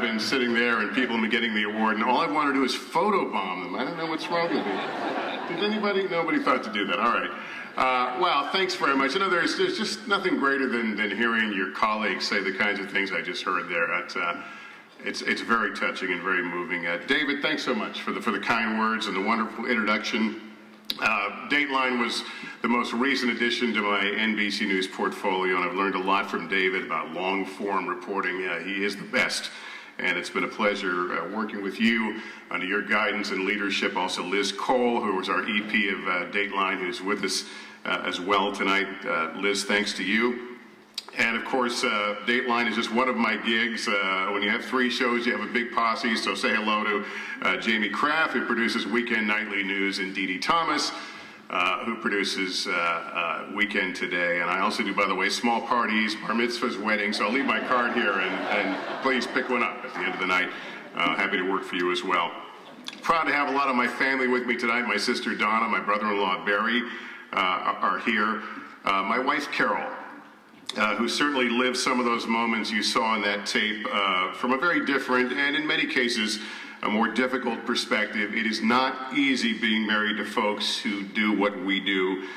been sitting there and people have been getting the award, and all I want to do is photobomb them. I don't know what's wrong with me. Did anybody? Nobody thought to do that. All right. Well, thanks very much. You know, there's just nothing greater than hearing your colleagues say the kinds of things I just heard there. It's very touching and very moving. David, thanks so much for the kind words and the wonderful introduction. Dateline was the most recent addition to my NBC News portfolio, and I've learned a lot from David about long-form reporting. He is the best, and it's been a pleasure working with you under your guidance and leadership. Also Liz Cole, who was our EP of Dateline, who's with us as well tonight. Liz, thanks to you. And of course, Dateline is just one of my gigs. When you have 3 shows, you have a big posse, so say hello to Jamie Kraft, who produces Weekend Nightly News, and Dee Dee Thomas, who produces Weekend Today. And I also do, by the way, small parties, bar mitzvahs, weddings, so I'll leave my card here, and please pick one up at the end of the night. Happy to work for you as well. Proud to have a lot of my family with me tonight. My sister Donna, my brother-in-law Barry are here. My wife Carol, who certainly lived some of those moments you saw in that tape from a very different and in many cases a more difficult perspective. It is not easy being married to folks who do what we do.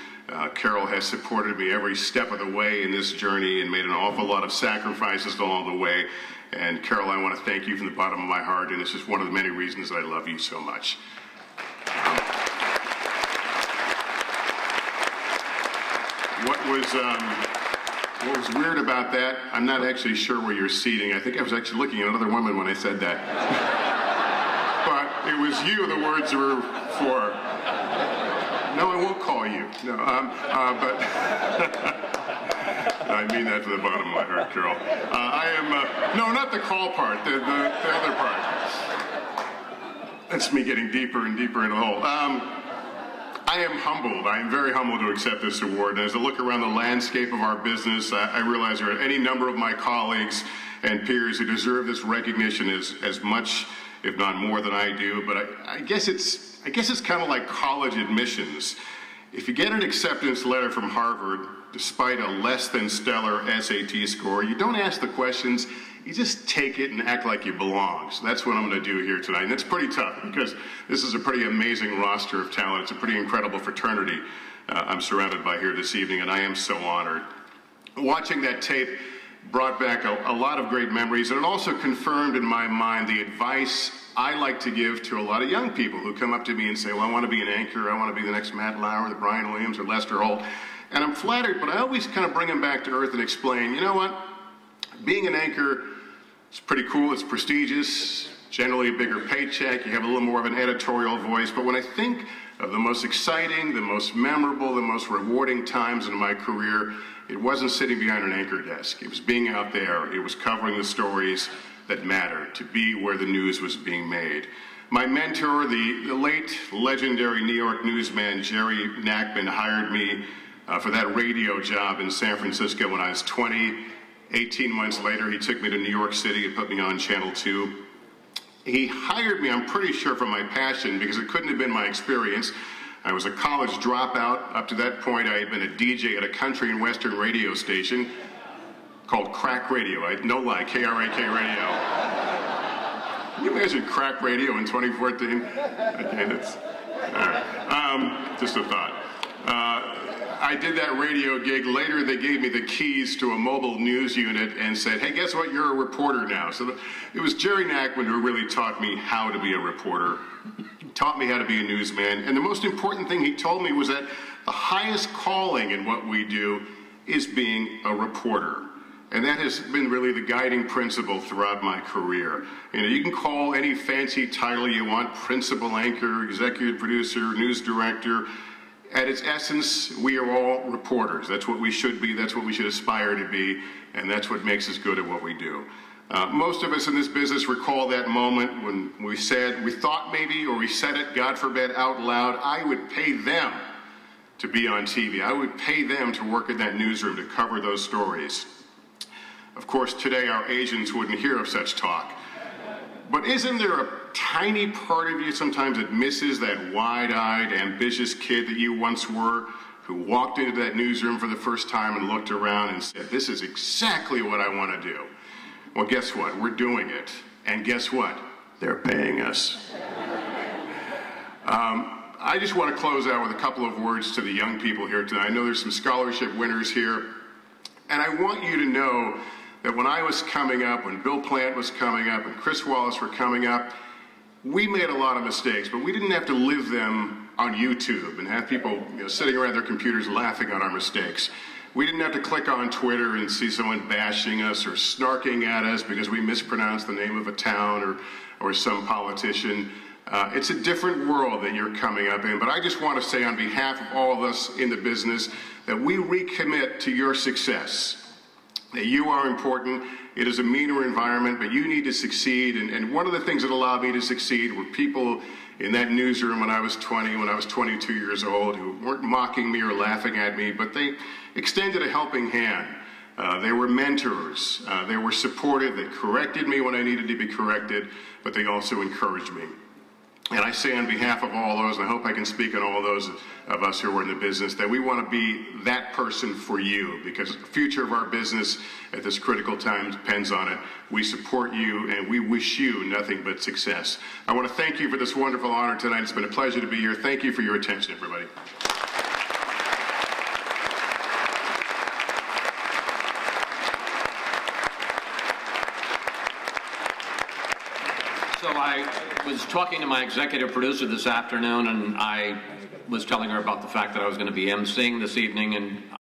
Carol has supported me every step of the way in this journey and made an awful lot of sacrifices along the way. And Carol, I want to thank you from the bottom of my heart, and this is one of the many reasons that I love you so much. What was weird about that, I'm not actually sure where you're seating. I think I was actually looking at another woman when I said that. But it was you the words were for. No, I won't call you. No, but I mean that from the bottom of my heart, Carol. I am, no, not the call part, the other part. That's me getting deeper and deeper in the hole. I am humbled. I am very humbled to accept this award. And as I look around the landscape of our business, I realize there are any number of my colleagues and peers who deserve this recognition as much, if not more, than I do. But I guess it's kind of like college admissions. If you get an acceptance letter from Harvard, despite a less than stellar SAT score, you don't ask the questions. You just take it and act like you belong. So that's what I'm going to do here tonight. And it's pretty tough because this is a pretty amazing roster of talent. It's a pretty incredible fraternity I'm surrounded by here this evening, and I am so honored. Watching that tape brought back a lot of great memories, and it also confirmed in my mind the advice I like to give to a lot of young people who come up to me and say, well, I want to be an anchor, I want to be the next Matt Lauer, the Brian Williams, or Lester Holt. And I'm flattered, but I always kind of bring them back to earth and explain, you know what? Being an anchor is pretty cool, it's prestigious, generally a bigger paycheck, you have a little more of an editorial voice, but when I think of the most exciting, the most memorable, the most rewarding times in my career, it wasn't sitting behind an anchor desk. It was being out there, it was covering the stories that mattered, to be where the news was being made. My mentor, the late legendary New York newsman Jerry Nachman, hired me for that radio job in San Francisco when I was 20. 18 months later, he took me to New York City and put me on Channel 2. He hired me, I'm pretty sure, for my passion, because it couldn't have been my experience. I was a college dropout. Up to that point, I had been a DJ at a country and western radio station called Crack Radio. No lie, K-R-A-K Radio. Can you imagine crack radio in 2014? Okay, that's, all right. Just a thought. I did that radio gig. Later, they gave me the keys to a mobile news unit and said, hey, guess what? You're a reporter now. So it was Jerry Nachman who really taught me how to be a reporter, taught me how to be a newsman. And the most important thing he told me was that the highest calling in what we do is being a reporter. And that has been really the guiding principle throughout my career. You know, you can call any fancy title you want, principal anchor, executive producer, news director. At its essence, we are all reporters. That's what we should be, that's what we should aspire to be, and that's what makes us good at what we do. Most of us in this business recall that moment when we thought maybe, or we said it, God forbid, out loud, I would pay them to be on TV. I would pay them to work in that newsroom to cover those stories. Of course, today our agents wouldn't hear of such talk. But isn't there a tiny part of you sometimes that misses that wide-eyed, ambitious kid that you once were, who walked into that newsroom for the first time and looked around and said, this is exactly what I want to do? Well, guess what? We're doing it. And guess what? They're paying us. I just want to close out with a couple of words to the young people here tonight. I know there's some scholarship winners here. And I want you to know that when I was coming up, when Bill Plant was coming up, and Chris Wallace were coming up, we made a lot of mistakes, but we didn't have to live them on YouTube and have people sitting around their computers laughing at our mistakes. We didn't have to click on Twitter and see someone bashing us or snarking at us because we mispronounced the name of a town or some politician. It's a different world that you're coming up in, but I just want to say on behalf of all of us in the business that we recommit to your success, that you are important. It is a meaner environment, but you need to succeed, and one of the things that allowed me to succeed were people in that newsroom when I was 20, when I was 22 years old, who weren't mocking me or laughing at me, but they extended a helping hand. They were mentors. They were supportive. They corrected me when I needed to be corrected, but they also encouraged me. And I say on behalf of all those, and I hope I can speak on all those of us who are in the business, that we want to be that person for you, because the future of our business at this critical time depends on it. We support you, and we wish you nothing but success. I want to thank you for this wonderful honor tonight. It's been a pleasure to be here. Thank you for your attention, everybody. So I was talking to my executive producer this afternoon, and I was telling her about the fact that I was going to be emceeing this evening, and